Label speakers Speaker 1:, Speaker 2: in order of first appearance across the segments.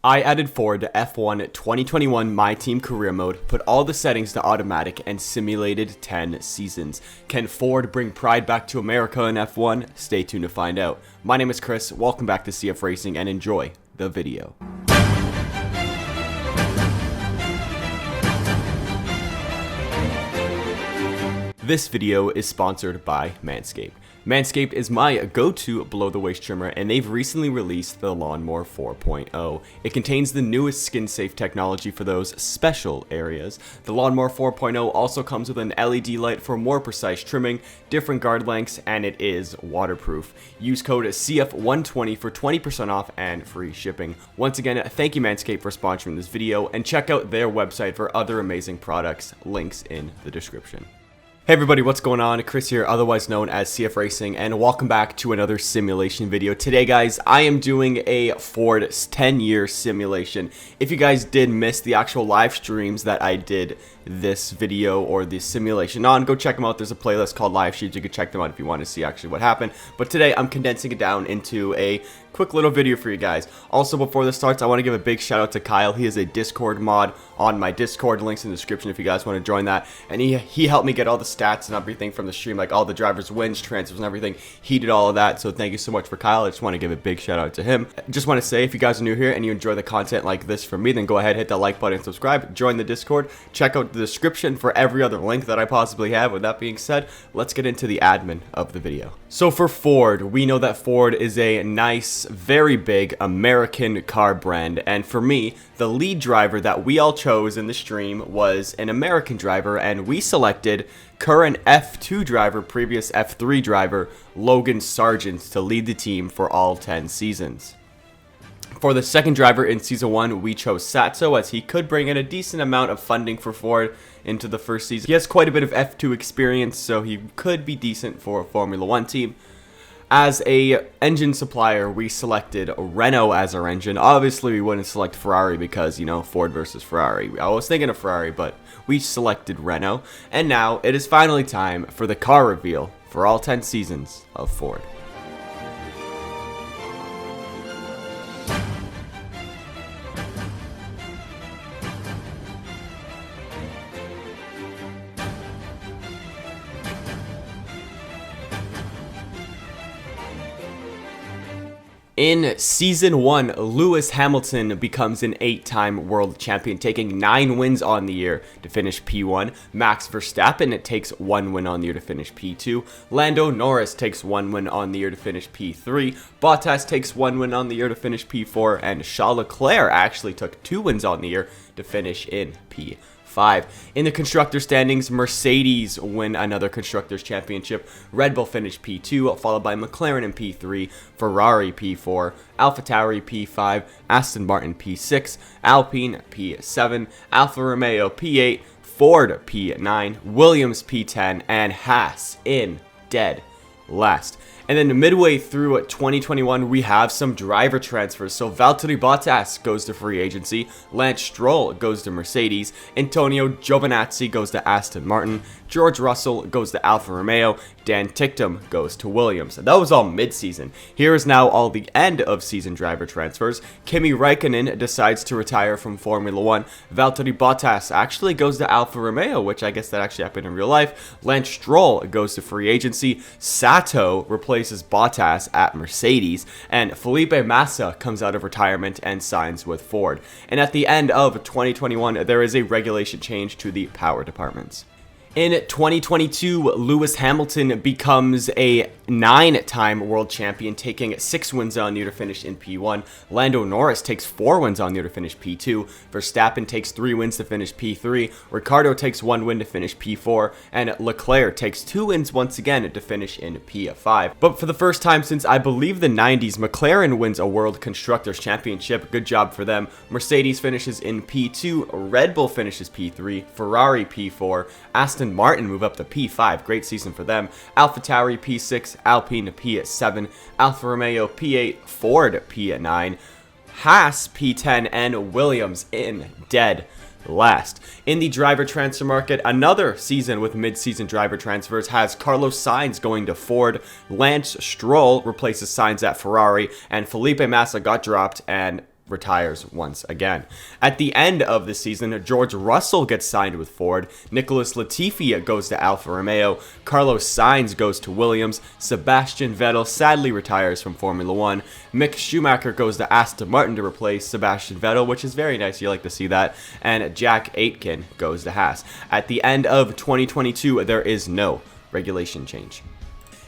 Speaker 1: I added Ford to F1 2021 My Team Career Mode, put all the settings to automatic, and simulated 10 seasons. Can Ford bring pride back to America in F1? Stay tuned to find out. My name is Chris, welcome back to CFRacing, and enjoy the video. This video is sponsored by Manscaped. Manscaped is my go-to below-the-waist trimmer, and they've recently released the Lawnmower 4.0. It contains the newest skin-safe technology for those special areas. The Lawnmower 4.0 also comes with an LED light for more precise trimming, different guard lengths, and it is waterproof. Use code CF120 for 20% off and free shipping. Once again, thank you Manscaped for sponsoring this video, and check out their website for other amazing products. Links in the description. Hey everybody, what's going on? Chris here, otherwise known as CFRacing, and welcome back to another simulation video. Today, guys, I am doing a Ford 10-year simulation. If you guys did miss the actual live streams that I did this video or the simulation on, go check them out. There's a playlist called Live Streams. You can check them out if you want to see actually what happened. But today, I'm condensing it down into a quick little video for you guys. Also, before this starts, I want to give a big shout out to Kyle. He is a Discord mod on my Discord. Links in the description if you guys want to join that. And he helped me get all the stats and everything from the stream, like all the drivers' wins, transfers, and everything. He did all of that. So thank you so much for Kyle. I just want to give a big shout out to him. Just want to say, if you guys are new here and you enjoy the content like this from me, then go ahead, hit that like button, subscribe, join the Discord, check out the description for every other link that I possibly have. With that being said, let's get into the admin of the video. So for Ford, we know that Ford is a nice, very big American car brand, and for me, the lead driver that we all chose in the stream was an American driver, and we selected current F2 driver, previous F3 driver, Logan Sargent, to lead the team for all 10 seasons. For the second driver in Season 1, we chose Sato, as he could bring in a decent amount of funding for Ford into the first season. He has quite a bit of F2 experience, so he could be decent for a Formula 1 team. As a engine supplier, we selected Renault as our engine. Obviously, we wouldn't select Ferrari because, you know, Ford versus Ferrari. I was thinking of Ferrari, but we selected Renault. And now, it is finally time for the car reveal for all 10 seasons of Ford. In Season 1, Lewis Hamilton becomes an 8-time world champion, taking 9 wins on the year to finish P1. Max Verstappen takes 1 win on the year to finish P2. Lando Norris takes 1 win on the year to finish P3. Bottas takes 1 win on the year to finish P4. And Charles Leclerc actually took 2 wins on the year to finish in P5. In the constructor standings, Mercedes win another Constructors' Championship. Red Bull finished P2, followed by McLaren in P3, Ferrari P4, AlphaTauri P5, Aston Martin P6, Alpine P7, Alfa Romeo P8, Ford P9, Williams P10, and Haas in dead last. And then midway through 2021, we have some driver transfers. So Valtteri Bottas goes to free agency, Lance Stroll goes to Mercedes, Antonio Giovinazzi goes to Aston Martin, George Russell goes to Alfa Romeo, Dan Ticktum goes to Williams. That was all mid-season. Here is now all the end-of-season driver transfers. Kimi Räikkönen decides to retire from Formula 1. Valtteri Bottas actually goes to Alfa Romeo, which I guess that actually happened in real life. Lance Stroll goes to free agency. Sato replaces Bottas at Mercedes. And Felipe Massa comes out of retirement and signs with Ford. And at the end of 2021, there is a regulation change to the power departments. In 2022, Lewis Hamilton becomes a 9-time world champion, taking 6 wins on the year to finish in P1. Lando Norris takes 4 wins on the year to finish P2. Verstappen takes 3 wins to finish P3. Ricciardo takes 1 win to finish P4. And Leclerc takes 2 wins once again to finish in P5. But for the first time since I believe the 90s, McLaren wins a World Constructors' Championship. Good job for them. Mercedes finishes in P2. Red Bull finishes P3. Ferrari P4. Aston Martin move up to P5. Great season for them. AlphaTauri P6, Alpine P7, Alfa Romeo P8, Ford P9, Haas P10, and Williams in dead last. In the driver transfer market, another season with mid-season driver transfers has Carlos Sainz going to Ford, Lance Stroll replaces Sainz at Ferrari, and Felipe Massa got dropped and retires once again. At the end of the season, George Russell gets signed with Ford, Nicholas Latifi goes to Alfa Romeo, Carlos Sainz goes to Williams, Sebastian Vettel sadly retires from Formula 1, Mick Schumacher goes to Aston Martin to replace Sebastian Vettel, which is very nice, you like to see that, and Jack Aitken goes to Haas. At the end of 2022, there is no regulation change.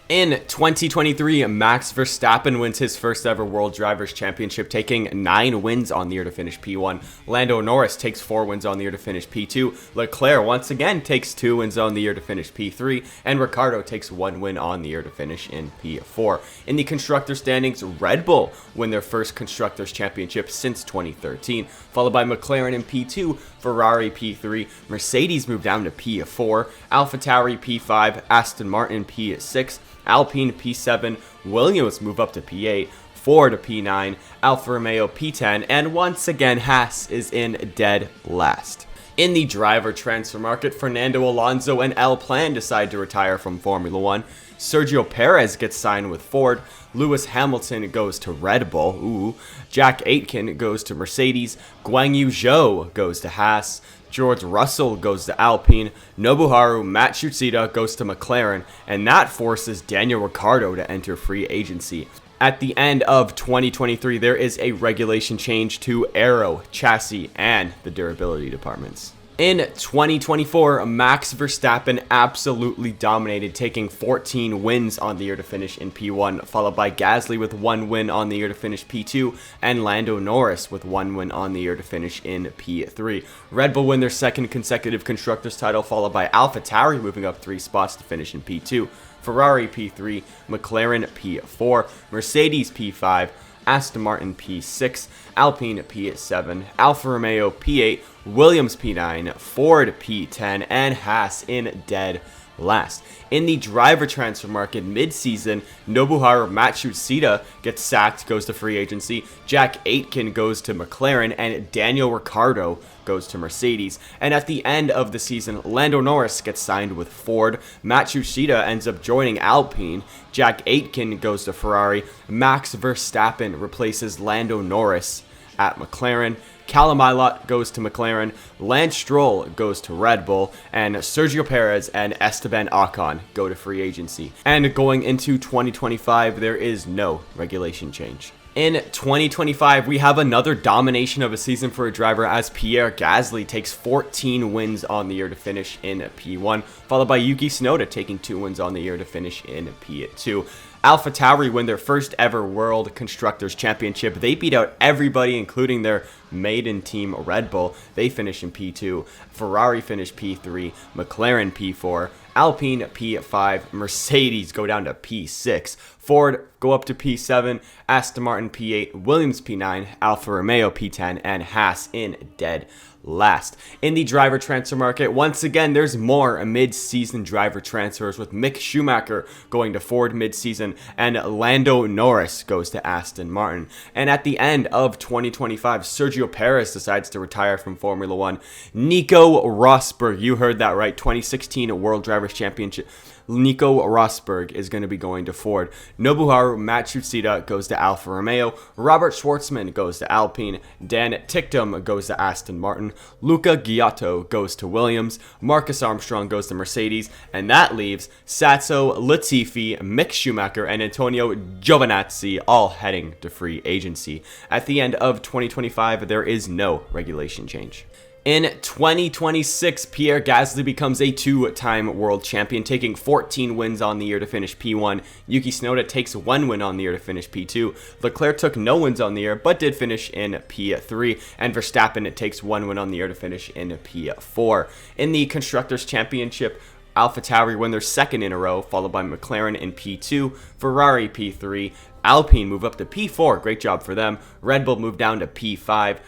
Speaker 1: In 2023, Max Verstappen wins his first ever World Drivers' Championship, taking 9 wins on the year to finish P1. Lando Norris takes 4 wins on the year to finish P2. Leclerc once again takes 2 wins on the year to finish P3. And Ricciardo takes 1 win on the year to finish in P4. In the Constructor standings, Red Bull win their first Constructors' Championship since 2013, followed by McLaren in P2, Ferrari P3, Mercedes move down to P4, AlphaTauri P5, Aston Martin P6, Alpine P7, Williams move up to P8, Ford P9, Alfa Romeo P10, and once again Haas is in dead last. In the driver transfer market, Fernando Alonso and Alpine decide to retire from Formula 1. Sergio Perez gets signed with Ford. Lewis Hamilton goes to Red Bull. Jack Aitken goes to Mercedes. Guan Yu Zhou goes to Haas. George Russell goes to Alpine. Nobuharu Matsushita goes to McLaren. And that forces Daniel Ricciardo to enter free agency. At the end of 2023, there is a regulation change to aero, chassis, and the durability departments. In 2024, Max Verstappen absolutely dominated, taking 14 wins on the year to finish in P1, followed by Gasly with 1 win on the year to finish P2, and Lando Norris with 1 win on the year to finish in P3. Red Bull win their second consecutive Constructors title, followed by AlphaTauri moving up 3 spots to finish in P2, Ferrari P3, McLaren P4, Mercedes P5, Aston Martin P6, Alpine P7, Alfa Romeo P8, Williams P9, Ford P10, and Haas in dead last. In the driver transfer market mid-season, Nobuharu Matsushita gets sacked, goes to free agency, Jack Aitken goes to McLaren, and Daniel Ricciardo goes to Mercedes. And at the end of the season, Lando Norris gets signed with Ford, Matsushita ends up joining Alpine, Jack Aitken goes to Ferrari, Max Verstappen replaces Lando Norris at McLaren, Callum Ilott goes to McLaren, Lance Stroll goes to Red Bull, and Sergio Perez and Esteban Ocon go to free agency. And going into 2025, there is no regulation change. In 2025, we have another domination of a season for a driver as Pierre Gasly takes 14 wins on the year to finish in P1, followed by Yuki Tsunoda taking 2 wins on the year to finish in P2. AlphaTauri win their first ever World Constructors Championship. They beat out everybody, including their maiden team Red Bull. They finish in P2. Ferrari finish P3. McLaren P4. Alpine P5. Mercedes go down to P6. Ford go up to P7. Aston Martin P8. Williams P9. Alfa Romeo P10. And Haas in dead last. In the driver transfer market, once again, there's more mid-season driver transfers, with Mick Schumacher going to Ford mid-season and Lando Norris goes to Aston Martin. And at the end of 2025, Sergio Perez decides to retire from Formula 1. Nico Rosberg, you heard that right, 2016 World Drivers' Championship. Nico Rosberg is going to be going to Ford. Nobuharu Matsushita goes to Alfa Romeo. Robert Schwartzman goes to Alpine. Dan Ticktum goes to Aston Martin. Luca Ghiotto goes to Williams. Marcus Armstrong goes to Mercedes. And that leaves Sato, Latifi, Mick Schumacher, and Antonio Giovinazzi all heading to free agency. At the end of 2025, there is no regulation change. In 2026, Pierre Gasly becomes a 2-time world champion, taking 14 wins on the year to finish P1. Yuki Tsunoda takes 1 win on the year to finish P2. Leclerc took no wins on the year, but did finish in P3. And Verstappen takes 1 win on the year to finish in P4. In the Constructors' Championship, AlphaTauri win their second in a row, followed by McLaren in P2, Ferrari P3, Alpine move up to P4, great job for them. Red Bull move down to P5,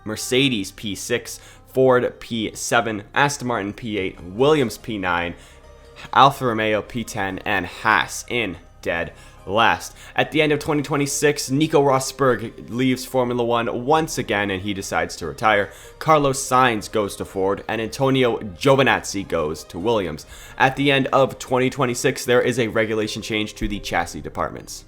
Speaker 1: Mercedes P6, Ford P7, Aston Martin P8, Williams P9, Alfa Romeo P10, and Haas in dead last. At the end of 2026, Nico Rosberg leaves Formula 1 once again and he decides to retire. Carlos Sainz goes to Ford and Antonio Giovinazzi goes to Williams. At the end of 2026, there is a regulation change to the chassis departments.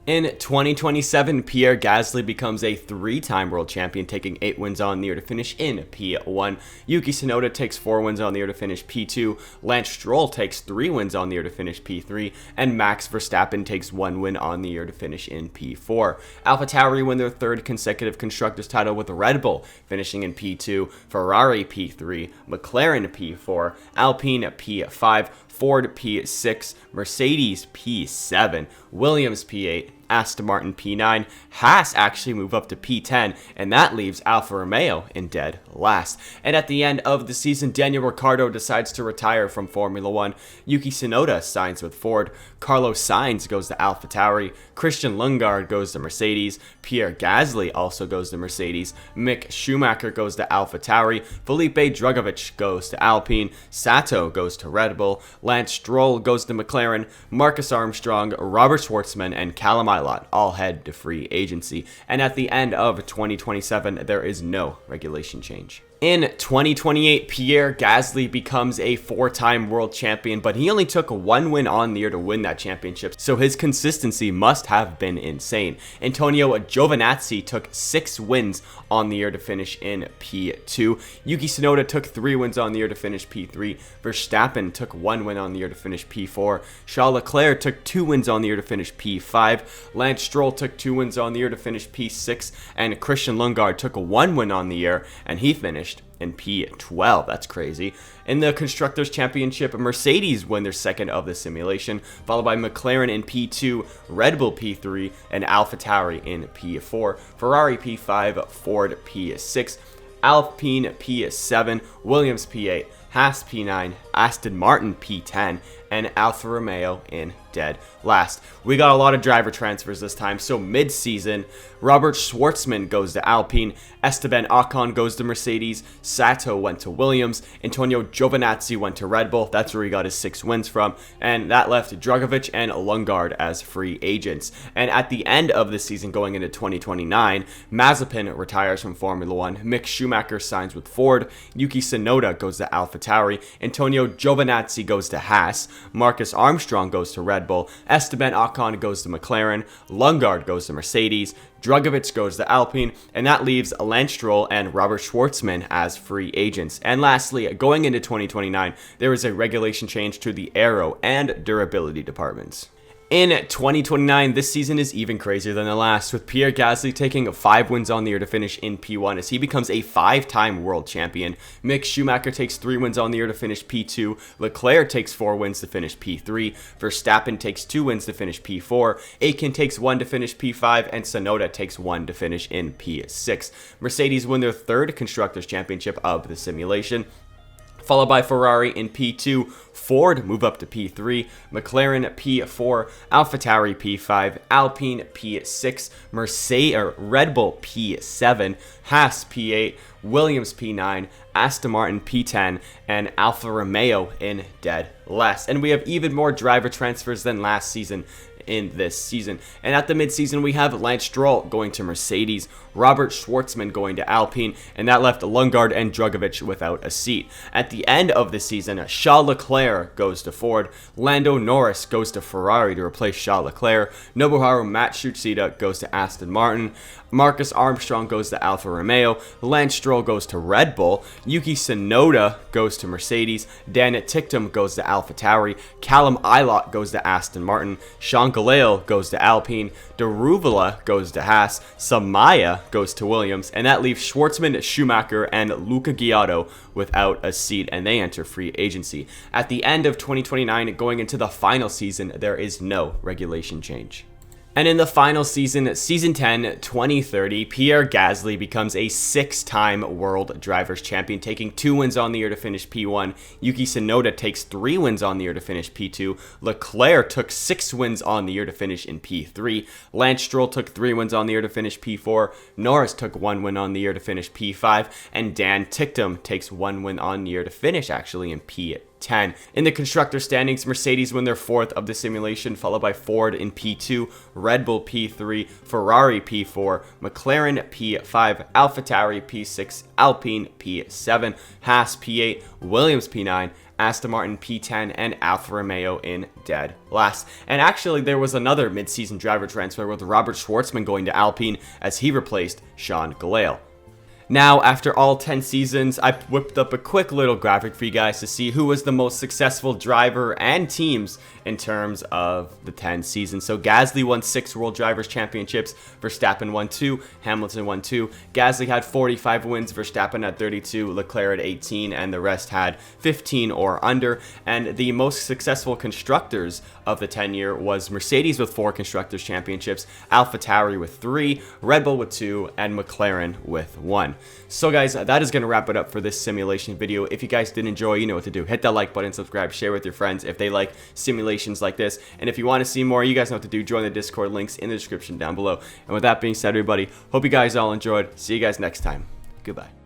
Speaker 1: In 2027, Pierre Gasly becomes a 3-time world champion, taking 8 wins on the year to finish in P1. Yuki Tsunoda takes 4 wins on the year to finish P2. Lance Stroll takes 3 wins on the year to finish P3. And Max Verstappen takes 1 win on the year to finish in P4. AlphaTauri win their 3rd consecutive Constructors title with Red Bull, finishing in P2. Ferrari P3. McLaren P4. Alpine P5. Ford P6, Mercedes P7, Williams P8, Aston Martin P9, Haas actually move up to P10, and that leaves Alfa Romeo in dead last. And at the end of the season, Daniel Ricciardo decides to retire from Formula One. Yuki Tsunoda signs with Ford. Carlos Sainz goes to AlphaTauri. Christian Lundgaard goes to Mercedes. Pierre Gasly also goes to Mercedes. Mick Schumacher goes to AlphaTauri. Felipe Drugovich goes to Alpine. Sato goes to Red Bull. Lance Stroll goes to McLaren. Marcus Armstrong, Robert Schwartzman, and Callum Ilott all head to free agency. And at the end of 2027, there is no regulation change. In 2028, Pierre Gasly becomes a 4-time world champion, but he only took 1 win on the year to win that championship, so his consistency must have been insane. Antonio Giovinazzi took 6 wins on the year to finish in P2. Yuki Tsunoda took 3 wins on the year to finish P3. Verstappen took 1 win on the year to finish P4. Charles Leclerc took 2 wins on the year to finish P5. Lance Stroll took 2 wins on the year to finish P6. And Christian Lundgaard took 1 win on the year, and he finished in P12. That's crazy. In the Constructors' Championship, Mercedes win their 2nd of the simulation, followed by McLaren in P2, Red Bull P3, and AlphaTauri in P4, Ferrari P5, Ford P6, Alpine P7, Williams P8, Haas P9, Aston Martin P10, and Alfa Romeo in dead last. We got a lot of driver transfers this time, so mid-season, Robert Schwartzman goes to Alpine, Esteban Ocon goes to Mercedes, Sato went to Williams, Antonio Giovinazzi went to Red Bull, that's where he got his 6 wins from, and that left Drugovich and Lundgaard as free agents. And at the end of the season, going into 2029, Mazepin retires from Formula One, Mick Schumacher signs with Ford, Yuki Tsunoda goes to AlphaTauri, Antonio Giovinazzi goes to Haas, Marcus Armstrong goes to Red Bull, Esteban Ocon goes to McLaren, Lundgaard goes to Mercedes, Drugovich goes to Alpine, and that leaves Lance Stroll and Robert Schwartzman as free agents. And lastly, going into 2029, there is a regulation change to the aero and durability departments. In 2029, this season is even crazier than the last, with Pierre Gasly taking 5 wins on the year to finish in P1 as he becomes a 5-time world champion. Mick Schumacher takes 3 wins on the year to finish P2. Leclerc takes 4 wins to finish P3. Verstappen takes 2 wins to finish P4. Aitken takes 1 to finish P5, and Tsunoda takes 1 to finish in P6. Mercedes win their 3rd Constructors' Championship of the simulation, followed by Ferrari in P2, Ford move up to P3, McLaren P4, AlphaTauri P5, Alpine P6, Red Bull P7, Haas P8, Williams P9, Aston Martin P10, and Alfa Romeo in dead last. And we have even more driver transfers than last season in this season. And at the midseason, we have Lance Stroll going to Mercedes, Robert Schwartzman going to Alpine, and that left Lundgaard and Drugovich without a seat. At the end of the season, Charles Leclerc goes to Ford, Lando Norris goes to Ferrari to replace Charles Leclerc, Nobuharu Matsushita goes to Aston Martin, Marcus Armstrong goes to Alfa Romeo, Lance Stroll goes to Red Bull, Yuki Tsunoda goes to Mercedes, Dan Ticktum goes to AlphaTauri, Callum Ilott goes to Aston Martin, Sean Galale goes to Alpine, Daruvala goes to Haas, Samaya goes to Williams, and that leaves Schwartzman, Schumacher, and Luca Ghiotto without a seat, and they enter free agency. At the end of 2029, going into the final season, there is no regulation change. And in the final season, Season 10, 2030, Pierre Gasly becomes a 6-time World Drivers' Champion, taking 2 wins on the year to finish P1. Yuki Tsunoda takes 3 wins on the year to finish P2. Leclerc took 6 wins on the year to finish in P3. Lance Stroll took 3 wins on the year to finish P4. Norris took 1 win on the year to finish P5. And Dan Ticktum takes 1 win on the year to finish, actually, in P10. 10. In the constructor standings, Mercedes win their 4th of the simulation, followed by Ford in P2, Red Bull P3, Ferrari P4, McLaren P5, AlphaTauri P6, Alpine P7, Haas P8, Williams P9, Aston Martin P10, and Alfa Romeo in dead last. And actually, there was another mid-season driver transfer with Robert Schwartzman going to Alpine as he replaced Sean Gelael. Now, after all 10 seasons, I whipped up a quick little graphic for you guys to see who was the most successful driver and teams in terms of the 10 seasons. So Gasly won 6 World Drivers' Championships, Verstappen won 2, Hamilton won 2. Gasly had 45 wins, Verstappen had 32, Leclerc had 18, and the rest had 15 or under. And the most successful constructors of the 10-year was Mercedes with 4 Constructors' Championships, AlphaTauri with 3, Red Bull with 2, and McLaren with 1. So guys, that is going to wrap it up for this simulation video. If you guys did enjoy, you know what to do. Hit that like button, subscribe, share with your friends if they like simulations like this. And if you want to see more, you guys know what to do. Join the Discord, links in the description down below. And with that being said, everybody, hope you guys all enjoyed. See you guys next time. Goodbye.